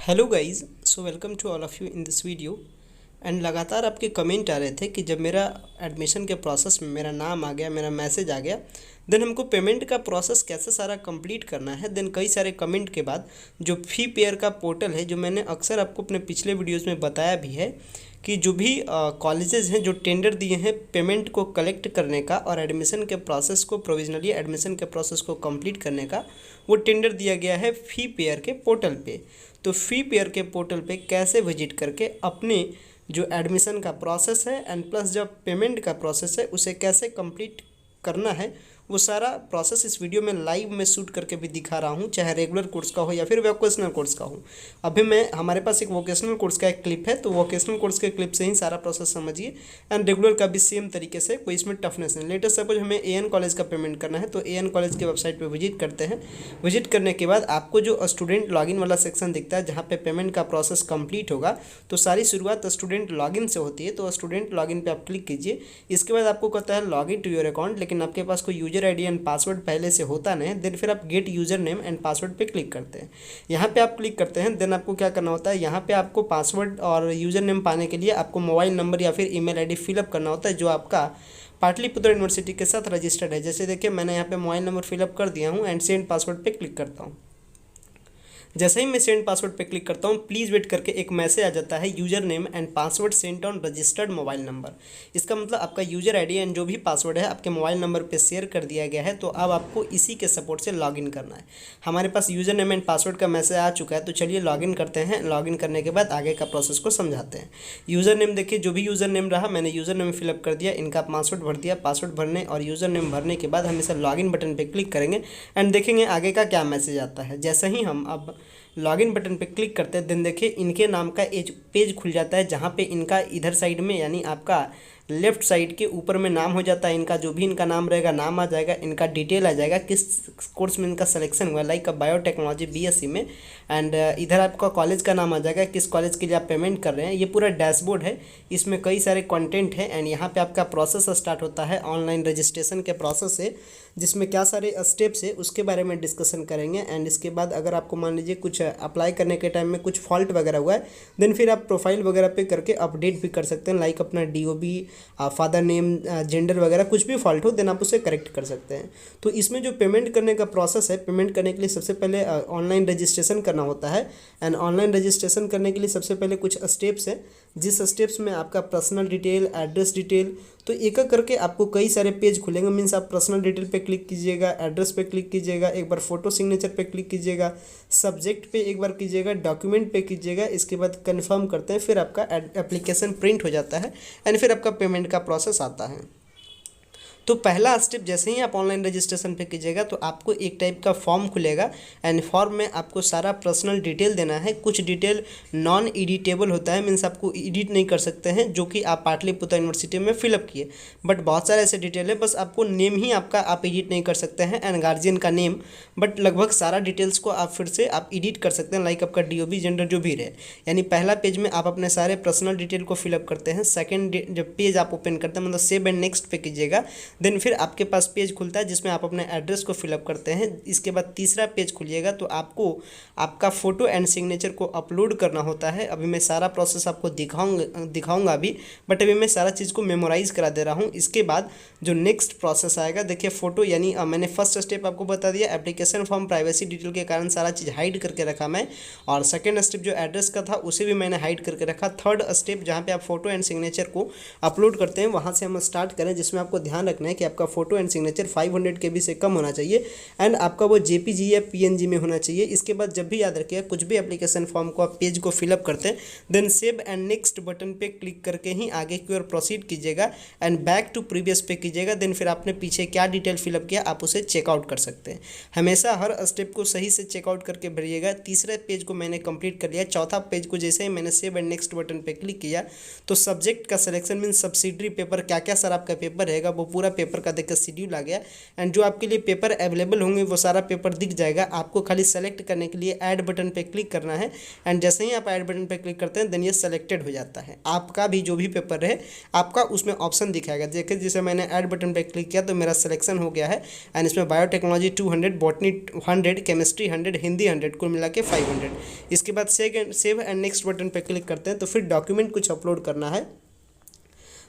Hello guys, so welcome to all of you in this video. And लगातार आपके comment आ रहे थे कि जब मेरा एडमिशन के प्रोसेस में मेरा नाम आ गया, मेरा मैसेज आ गया, देन हमको पेमेंट का प्रोसेस कैसे सारा कंप्लीट करना है। देन कई सारे कमेंट के बाद जो फी पेयर का पोर्टल है, जो मैंने अक्सर आपको अपने पिछले वीडियोज़ में बताया भी है कि जो भी कॉलेजेस हैं जो टेंडर दिए हैं पेमेंट को कलेक्ट करने का और एडमिशन के प्रोसेस को प्रोविजनली एडमिशन के प्रोसेस को कंप्लीट करने का, वो टेंडर दिया गया है फ़ी पेयर के पोर्टल पे। तो फ़ी पेयर के पोर्टल पे कैसे विजिट करके अपने जो एडमिशन का प्रोसेस है एंड प्लस जो पेमेंट का प्रोसेस है उसे कैसे कंप्लीट करना है, वो सारा प्रोसेस इस वीडियो में लाइव में शूट करके भी दिखा रहा हूँ, चाहे रेगुलर कोर्स का हो या फिर वोकेशनल कोर्स का हो। अभी मैं हमारे पास एक वोकेशनल कोर्स का एक क्लिप है, तो वोकेशनल कोर्स के क्लिप से ही सारा प्रोसेस समझिए। एंड रेगुलर का भी सेम तरीके से, कोई इसमें टफनेस नहीं। लेटेस्ट सपोज हमें एएन कॉलेज का पेमेंट करना है, तो एएन कॉलेज के वेबसाइट पर विजिट करते हैं। विजिट करने के बाद आपको जो स्टूडेंट लॉगिन वाला सेक्शन दिखता है जहाँ पे पेमेंट का प्रोसेस कंप्लीट होगा, तो सारी शुरुआत स्टूडेंट लॉगिन से होती है। तो स्टूडेंट लॉगिन पे आप क्लिक कीजिए। इसके बाद आपको कहता है लॉगिन टू योर अकाउंट, लेकिन आपके पास कोई यूजर आईडी एंड पासवर्ड पहले से होता नहीं। देन फिर आप gate user name and password पे क्लिक करते हैं। यहाँ पे आप क्लिक करते हैं, देन आपको क्या करना होता है, यहाँ पे आपको पासवर्ड और यूजर नेम पाने के लिए आपको मोबाइल नंबर या फिर ईमेल आईडी फिलअप करना होता है जो आपका पाटलिपुत्र यूनिवर्सिटी के साथ रजिस्टर्ड है। जैसे देखिए मैंने यहाँ पे मोबाइल नंबर फिलअप कर दिया हूँ एंड सेंड पासवर्ड पे क्लिक करता हूँ। जैसे ही मैं सेंड पासवर्ड पे क्लिक करता हूँ, प्लीज़ वेट करके एक मैसेज आ जाता है user name and password Saint on registered mobile number. इसका मतलब आपका यूजर आईडी एंड जो भी पासवर्ड है आपके मोबाइल नंबर पे शेयर कर दिया गया है। तो अब आपको इसी के सपोर्ट से लॉगिन करना है। हमारे पास यूजर नेम एंड पासवर्ड का मैसेज आ चुका है, तो चलिए लॉगिन करते हैं। लॉगिन करने के बाद आगे का प्रोसेस को समझाते हैं। यूज़र नेम देखिए, जो भी यूज़र नेम रहा मैंने यूज़र नेम फिलअप कर दिया, इनका पासवर्ड भर दिया। पासवर्ड भरने और यूज़र नेम भरने के बाद हम इसे लॉगिन बटन पर क्लिक करेंगे एंड देखेंगे आगे का क्या मैसेज आता है। जैसे ही हम अब लॉगिन बटन पे क्लिक करते हैं, देन देखिए इनके नाम का एज पेज खुल जाता है, जहाँ पे इनका इधर साइड में यानी आपका लेफ्ट साइड के ऊपर में नाम हो जाता है। इनका जो भी इनका नाम रहेगा, नाम आ जाएगा, इनका डिटेल आ जाएगा, किस कोर्स में इनका सिलेक्शन हुआ, लाइक बायोटेक्नोलॉजी बीएससी में। एंड इधर आपका कॉलेज का नाम आ जाएगा, किस कॉलेज के लिए आप पेमेंट कर रहे हैं। ये पूरा डैशबोर्ड है, इसमें कई सारे कंटेंट है। एंड यहाँ पे आपका प्रोसेस स्टार्ट होता है ऑनलाइन रजिस्ट्रेशन के प्रोसेस से, जिसमें क्या सारे स्टेप्स है उसके बारे में डिस्कशन करेंगे। एंड इसके बाद अगर आपको मान लीजिए कुछ अप्लाई करने के टाइम में कुछ फॉल्ट वगैरह हुआ है, देन फिर आप प्रोफाइल वगैरह पे करके अपडेट भी कर सकते हैं, लाइक अपना डीओबी, फादर नेम, जेंडर वगैरह कुछ भी फॉल्ट हो देन आप उसे करेक्ट कर सकते हैं। तो इसमें जो पेमेंट करने का प्रोसेस है, पेमेंट करने के लिए सबसे पहले ऑनलाइन रजिस्ट्रेशन करना होता है। एंड ऑनलाइन रजिस्ट्रेशन करने के लिए सबसे पहले कुछ स्टेप्स है, जिस स्टेप्स में आपका पर्सनल डिटेल, एड्रेस डिटेल, तो एक एक करके आपको कई सारे पेज खुलेंगे। मीन्स आप पर्सनल डिटेल पे क्लिक कीजिएगा, एड्रेस पे क्लिक कीजिएगा, एक बार फोटो सिग्नेचर पे क्लिक कीजिएगा, सब्जेक्ट पे एक बार कीजिएगा, डॉक्यूमेंट पे कीजिएगा। इसके बाद कंफर्म करते हैं, फिर आपका एप्लीकेशन प्रिंट हो जाता है एंड फिर आपका पेमेंट का प्रोसेस आता है। तो पहला स्टेप जैसे ही आप ऑनलाइन रजिस्ट्रेशन पे कीजिएगा तो आपको एक टाइप का फॉर्म खुलेगा एंड फॉर्म में आपको सारा पर्सनल डिटेल देना है। कुछ डिटेल नॉन एडिटेबल होता है, मीन्स आपको एडिट नहीं कर सकते हैं, जो कि आप पाटलिपुत्र यूनिवर्सिटी में फिलअप किए। बट बहुत सारे ऐसे डिटेल है, बस आपको नेम ही आपका आप एडिट नहीं कर सकते हैं एंड गार्जियन का नेम, बट लगभग सारा डिटेल्स को आप फिर से आप एडिट कर सकते हैं, लाइक आपका डीओबी, जेंडर जो भी रहे। यानी पहला पेज में आप अपने सारे पर्सनल डिटेल को फिलअप करते हैं। सेकेंड जब पेज आप ओपन करते हैं, मतलब सेव एंड नेक्स्ट पे कीजिएगा, देन फिर आपके पास पेज खुलता है जिसमें आप अपने एड्रेस को फिलअप करते हैं। इसके बाद तीसरा पेज खुलिएगा तो आपको आपका फ़ोटो एंड सिग्नेचर को अपलोड करना होता है। अभी मैं सारा प्रोसेस आपको दिखाऊंगा अभी, बट अभी मैं सारा चीज़ को मेमोराइज़ करा दे रहा हूँ। इसके बाद जो नेक्स्ट प्रोसेस आएगा, देखिए फ़ोटो, यानी मैंने फर्स्ट स्टेप आपको बता दिया, एप्लीकेशन फॉर्म प्राइवेसी डिटेल के कारण सारा चीज़ हाइड करके रखा मैं, और सेकेंड स्टेप जो एड्रेस का था उसे भी मैंने हाइड करके रखा। थर्ड स्टेप जहाँ पे आप फोटो एंड सिग्नेचर को अपलोड करते हैं, वहाँ से हम स्टार्ट करें, जिसमें आपको ध्यान रखना है कि आपका फोटो एंड सिग्नेचर 500 KB से कम होना चाहिए एंड आपका वो जेपीजी या पीएनजी में होना चाहिए। इसके बाद जब भी याद रखिएगा, कुछ भी एप्लीकेशन फॉर्म को आप पेज को फिलअप करते हैं, then save and next button पे क्लिक करके ही आगे की ओर प्रोसीड कीजिएगा एंड बैक टू प्रीवियस पे कीजिएगा। देन फिर आपने पीछे क्या डिटेल फिलअप किया आप उसे चेकआउट कर सकते हैं। हमेशा हर स्टेप को सही से चेकआउट करके भरिएगा। तीसरे पेज को मैंने कंप्लीट कर लिया। चौथा पेज को जैसे ही मैंने सेव एंड नेक्स्ट बटन पे क्लिक किया तो सब्जेक्ट का सिलेक्शन मीन सब्सिडरी पेपर, क्या क्या सर आपका पेपर रहेगा, वो पूरा पेपर का देखकर शेड्यूल आ गया एंड जो आपके लिए पेपर अवेलेबल होंगे वो सारा पेपर दिख जाएगा। आपको खाली सेलेक्ट करने के लिए ऐड बटन पे क्लिक करना है एंड जैसे ही आप ऐड बटन पे क्लिक करते हैं देन ये सेलेक्टेड हो जाता है। आपका भी जो भी पेपर रहे आपका उसमें ऑप्शन दिखाएगा। देखिए जैसे मैंने ऐड बटन पे क्लिक किया तो मेरा सिलेक्शन हो गया है एंड इसमें बायोटेक्नोलॉजी 200, बॉटनी 100, केमिस्ट्री 100, हिंदी 100, कुल मिला के 500। इसके बाद सेव एंड नेक्स्ट बटन पे क्लिक करते हैं तो फिर डॉक्यूमेंट कुछ अपलोड करना है।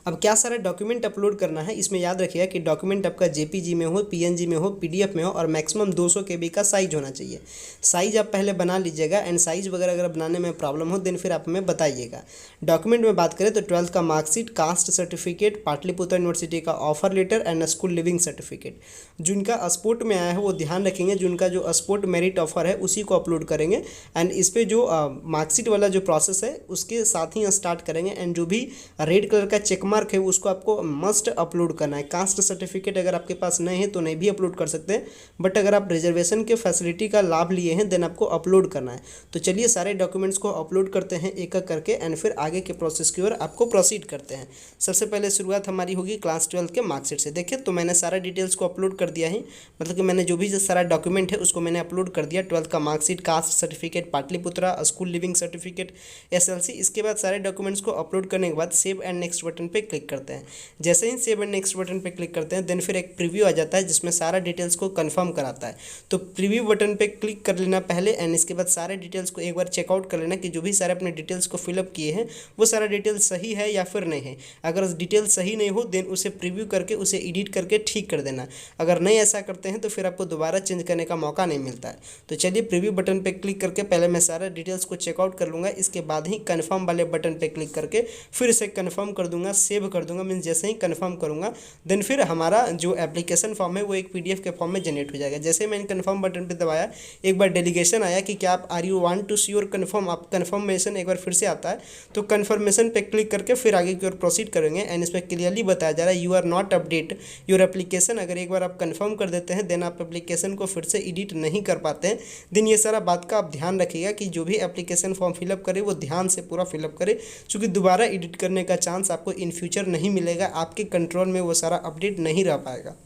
अब क्या सारा डॉक्यूमेंट अपलोड करना है, इसमें याद रखिएगा कि डॉक्यूमेंट आपका जेपीजी में हो, पीएनजी में हो, पीडीएफ में हो और मैक्सिमम 200 KB का साइज होना चाहिए। साइज आप पहले बना लीजिएगा एंड साइज वगैरह अगर बनाने में प्रॉब्लम हो देन फिर आप हमें बताइएगा। डॉक्यूमेंट में बात करें तो 12th का marksheet, caste certificate, Pataliputra university का offer letter and school leaving certificate. जिनका स्पोर्ट में आया है वो ध्यान रखेंगे, जिनका जो स्पोर्ट मेरिट ऑफर है उसी को अपलोड करेंगे एंड इस पर जो मार्कशीट वाला जो प्रोसेस है उसके साथ ही स्टार्ट करेंगे एंड जो भी रेड कलर का चेक मार्क है उसको आपको मस्ट अपलोड करना है। कास्ट सर्टिफिकेट अगर आपके पास नहीं है तो नहीं भी अपलोड कर सकते हैं, बट अगर आप रिजर्वेशन के फैसिलिटी का लाभ लिए हैं देन आपको अपलोड करना है। तो चलिए सारे डॉक्यूमेंट्स को अपलोड करते हैं एक एक करके एंड फिर आगे के प्रोसेस की ओर आपको प्रोसीड करते हैं। सबसे पहले शुरुआत हमारी होगी क्लास 12 के मार्कशीट से। देखिए तो मैंने सारा डिटेल्स को अपलोड कर दिया है, मतलब कि मैंने जो भी सारा डॉक्यूमेंट है उसको मैंने अपलोड कर दिया। 12th का marksheet, caste certificate, Patliputra, school leaving certificate, SLC। इसके बाद सारे डॉक्यूमेंट्स को अपलोड करने के बाद सेव एंड नेक्स्ट बटन पे क्लिक करते हैं। जैसे ही सेव एंड नेक्स्ट बटन पे क्लिक करते हैं देन फिर एक प्रीव्यू आ जाता है जिसमें सारा डिटेल्स को कंफर्म कराता है। तो प्रीव्यू बटन पे क्लिक कर लेना पहले एंड इसके बाद सारे डिटेल्स को एक बार चेकआउट कर लेना कि जो भी सारे अपने डिटेल्स को फिलअप किए हैं वो सारा डिटेल्स सही है या फिर नहीं है। अगर डिटेल सही नहीं हो देन उसे प्रीव्यू करके उसे एडिट करके ठीक कर देना। अगर नहीं ऐसा करते हैं तो फिर आपको दोबारा चेंज करने का मौका नहीं मिलता है। तो चलिए प्रीव्यू बटन पे क्लिक करके पहले मैं सारा डिटेल्स को चेकआउट कर लूँगा, इसके बाद ही कन्फर्म वाले बटन पे क्लिक करके फिर इसे कन्फर्म कर दूंगा, सेव कर दूंगा। मीन्स जैसे ही कन्फर्म करूंगा देन फिर हमारा जो एप्लीकेशन फॉर्म है वो एक PDF के फॉर्म में जनरेट हो जाएगा। जैसे मैंने कन्फर्म बटन पे दबाया एक बार डेलीगेशन आया कि क्या आप are you want to see your confirm, आप कन्फर्मेशन एक बार फिर से आता है तो कन्फर्मेशन पे क्लिक करके फिर आगे की ओर प्रोसीड करेंगे एंड इसमें क्लियरली बताया जा रहा है you are not update your application. अगर एक बार आप कन्फर्म कर देते हैं देन आप एप्लीकेशन को फिर से एडिट नहीं कर पाते हैं। देन ये सारा बात का आप ध्यान रखिएगा कि जो भी एप्लीकेशन फॉर्म फिलअप करे वो ध्यान से पूरा फिलअप करे, क्योंकि दोबारा एडिट करने का चांस आपको इन फ्यूचर नहीं मिलेगा, आपके कंट्रोल में वो सारा अपडेट नहीं रह पाएगा।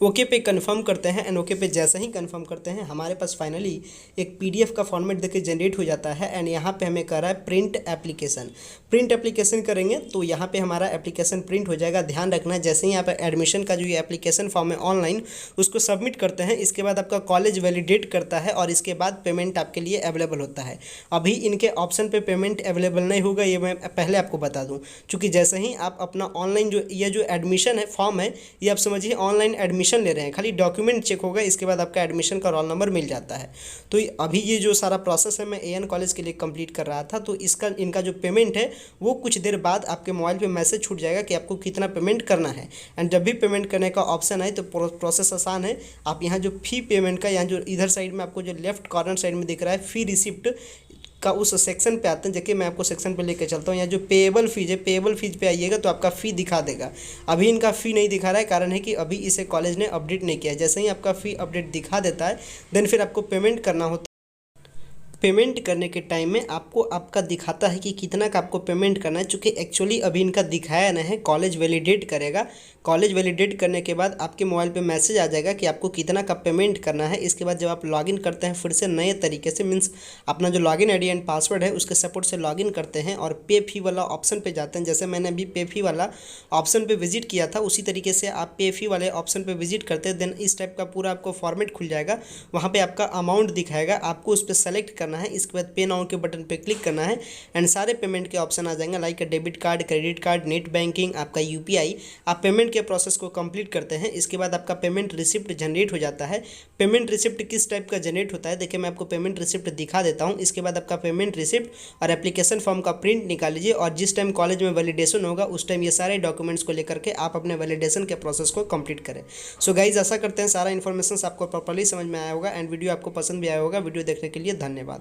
ओके पे कंफर्म करते हैं एंड ओके पे जैसे ही कंफर्म करते हैं हमारे पास फाइनली एक PDF का फॉर्मेट देखिए जनरेट हो जाता है एंड यहाँ पे हमें कह रहा है प्रिंट एप्लीकेशन। प्रिंट एप्लीकेशन करेंगे तो यहाँ पे हमारा एप्लीकेशन प्रिंट हो जाएगा। ध्यान रखना है जैसे ही यहाँ पे एडमिशन का जो ये एप्लीकेशन फॉर्म है ऑनलाइन उसको सबमिट करते हैं, इसके बाद आपका कॉलेज वैलिडेट करता है और इसके बाद पेमेंट आपके लिए अवेलेबल होता है। अभी इनके ऑप्शन पर पेमेंट अवेलेबल नहीं होगा, ये मैं पहले आपको बता दूँ, क्योंकि जैसे ही आप अपना ऑनलाइन जो एडमिशन है फॉर्म है ये आप समझिए ऑनलाइन एडमिशन ले रहे हैं, खाली डॉक्यूमेंट चेक होगा, इसके बाद आपका एडमिशन का रोल नंबर मिल जाता है। तो अभी ये जो सारा प्रोसेस है मैं AN कॉलेज के लिए कंप्लीट कर रहा था, तो इनका जो पेमेंट है वो कुछ देर बाद आपके मोबाइल पे मैसेज छूट जाएगा कि आपको कितना पेमेंट करना है। एंड जब भी पेमेंट करने का ऑप्शन आए तो प्रोसेस आसान है। आप यहाँ जो फी पेमेंट का यहाँ जो इधर साइड में आपको जो लेफ्ट कॉर्नर साइड में दिख रहा है फी रिसिप्ट का उस सेक्शन पे आते हैं। देखिए मैं आपको सेक्शन पे लेके चलता हूँ। यहाँ जो पेएबल फीज है, पेएबल फीज पे आइएगा तो आपका फ़ी दिखा देगा। अभी इनका फ़ी नहीं दिखा रहा है, कारण है कि अभी इसे कॉलेज ने अपडेट नहीं किया है। जैसे ही आपका फ़ी अपडेट दिखा देता है देन फिर आपको पेमेंट करना होता है। पेमेंट करने के टाइम में आपको आपका दिखाता है कि कितना का आपको पेमेंट करना है। चूँकि एक्चुअली अभी इनका दिखाया नहीं है, कॉलेज वैलिडेट करेगा। कॉलेज वैलिडेट करने के बाद आपके मोबाइल पे मैसेज आ जाएगा कि आपको कितना का पेमेंट करना है। इसके बाद जब आप लॉगिन करते हैं फिर से नए तरीके से, मीन्स अपना जो लॉगिन आईडी एंड पासवर्ड है उसके सपोर्ट से लॉगिन करते हैं और पे फी वाला ऑप्शन पे जाते हैं। जैसे मैंने अभी पे फी वाला ऑप्शन पे विजिट किया था उसी तरीके से आप पे फी वाले ऑप्शन पे विजिट करते हैं। देन इस टाइप का पूरा आपको फॉर्मेट खुल जाएगा, वहाँ पे आपका अमाउंट दिखाएगा, आपको उस पर सेलेक्ट करना है। इसके बाद पे नाउ के बटन पे क्लिक करना है एंड सारे पेमेंट के ऑप्शन आ जाएंगे, like debit card, credit card, net banking, आपका UPI। आप पेमेंट के प्रोसेस को कंप्लीट करते हैं। इसके बाद आपका पेमेंट रिसिप्ट जनरेट हो जाता है। पेमेंट रिसिप्ट किस टाइप का जनरेट होता है देखिए मैं आपको पेमेंट रिसिप्ट दिखा देता हूँ। इसके बाद आपका पेमेंट रिसिप्ट और एप्लीकेशन फॉर्म का प्रिंट निकाल लीजिए और जिस टाइम कॉलेज में वैलिडेशन होगा उस टाइम ये सारे डॉक्यूमेंट्स को लेकर के आप अपने वैलिडेशन के प्रोसेस को कंप्लीट करें। सो गाइज आशा करते हैं सारा इन्फॉर्मेशन आपको प्रॉपर्ली समझ में आया होगा एंड वीडियो आपको पसंद भी आया होगा। वीडियो देखने के लिए धन्यवाद।